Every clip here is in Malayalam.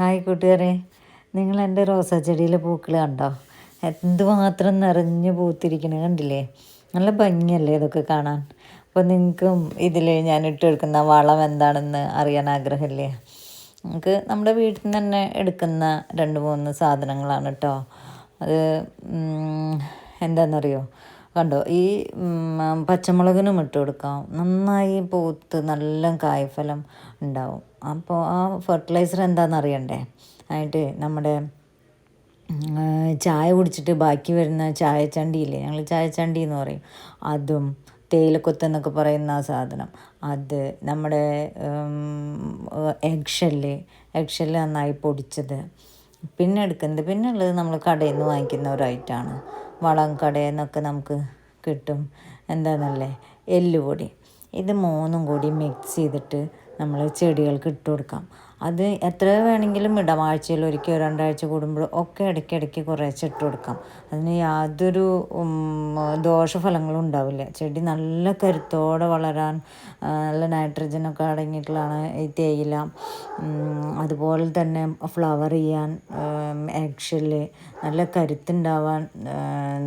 ഹായ് കൂട്ടുകാരെ, നിങ്ങൾ എൻ്റെ റോസാ ചെടിയിലെ പൂക്കൾ കണ്ടോ? എന്തുമാത്രം നിറഞ്ഞ് പൂത്തിരിക്കണത് കണ്ടില്ലേ? നല്ല ഭംഗിയല്ലേ ഇതൊക്കെ കാണാൻ? അപ്പോൾ നിങ്ങൾക്കും ഇതിൽ ഞാൻ ഇട്ടെടുക്കുന്ന വളം എന്താണെന്ന് അറിയാൻ ആഗ്രഹമില്ലേ? നമുക്ക് നമ്മുടെ വീട്ടിൽ നിന്ന് തന്നെ എടുക്കുന്ന 2-3 സാധനങ്ങളാണ് കേട്ടോ. അത് എന്താണെന്നറിയോ? കണ്ടോ, ഈ പച്ചമുളകിനും ഇട്ട് കൊടുക്കാം. നന്നായി പൂത്ത് നല്ല കായ്ഫലം ഉണ്ടാവും. അപ്പോൾ ആ ഫെർട്ടിലൈസർ എന്താണെന്ന് അറിയണ്ടേ? ആയിട്ട് നമ്മുടെ ചായ കുടിച്ചിട്ട് ബാക്കി വരുന്ന ചായച്ചണ്ടിയില്ലേ, ഞങ്ങൾ ചായച്ചണ്ടി എന്ന് പറയും, അതും തേയിലക്കൊത്ത് എന്നൊക്കെ പറയുന്ന ആ സാധനം, അത് നമ്മുടെ എഗ് ഷെല്ല് നന്നായി പൊടിച്ചത്, പിന്നെ എടുക്കുന്നത്, പിന്നെ ഉള്ളത് നമ്മൾ കടയിൽ നിന്ന് വാങ്ങിക്കുന്ന ഒരു ഐറ്റമാണ്. വളം കടയിൽ നിന്നൊക്കെ നമുക്ക് കിട്ടും. എന്താണെന്നല്ലേ, എല്ലുപൊടി. ഇത് 3 കൂടി മിക്സ് ചെയ്തിട്ട് നമ്മൾ ചെടികൾക്ക് ഇട്ട് കൊടുക്കാം. അത് എത്ര വേണമെങ്കിലും ഇടാം. ആഴ്ചയിൽ ഒരിക്കൽ 2 ആഴ്ച കൂടുമ്പോൾ ഒക്കെ ഇടയ്ക്കിടയ്ക്ക് കുറേശ്ശെ ഇട്ട് കൊടുക്കാം. അതിന് യാതൊരു ദോഷഫലങ്ങളും ഉണ്ടാവില്ല. ചെടി നല്ല കരുത്തോടെ വളരാൻ നല്ല നൈട്രജനൊക്കെ അടങ്ങിയിട്ടുള്ളതാണ് ഈ തേയില. അതുപോലെ തന്നെ ഫ്ലവർ ചെയ്യാൻ എഗ് ഷെല്ല്, നല്ല കരുത്തുണ്ടാവാൻ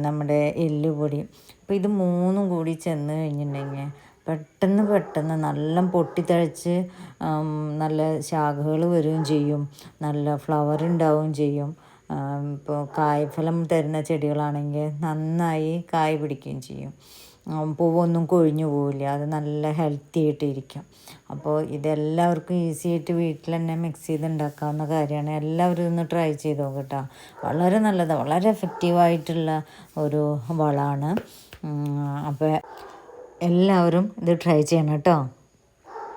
നമ്മുടെ എല്ലുപൊടി. അപ്പോൾ ഇത് 3 കൂടി ചെന്ന് കഴിഞ്ഞിട്ടുണ്ടെങ്കിൽ പെട്ടെന്ന് നല്ല പൊട്ടിത്തഴച്ച് നല്ല ശാഖകൾ വരികയും ചെയ്യും, നല്ല ഫ്ലവർ ഉണ്ടാവുകയും ചെയ്യും. ഇപ്പോൾ കായ്ഫലം തരുന്ന ചെടികളാണെങ്കിൽ നന്നായി കായ് പിടിക്കുകയും ചെയ്യും. പൂവൊന്നും കൊഴിഞ്ഞു പോവില്ല, അത് നല്ല ഹെൽത്തി ആയിട്ടിരിക്കും. അപ്പോൾ ഇതെല്ലാവർക്കും ഈസി ആയിട്ട് വീട്ടിൽ തന്നെ മിക്സ് ചെയ്ത് ഉണ്ടാക്കാവുന്ന കാര്യമാണ്. എല്ലാവരും ഒന്ന് ട്രൈ ചെയ്ത് നോക്കട്ടോ. വളരെ നല്ലതാണ്, വളരെ എഫക്റ്റീവായിട്ടുള്ള ഒരു വളമാണ്. അപ്പോൾ എല്ലാവരും ഇത് ട്രൈ ചെയ്യണം കേട്ടോ.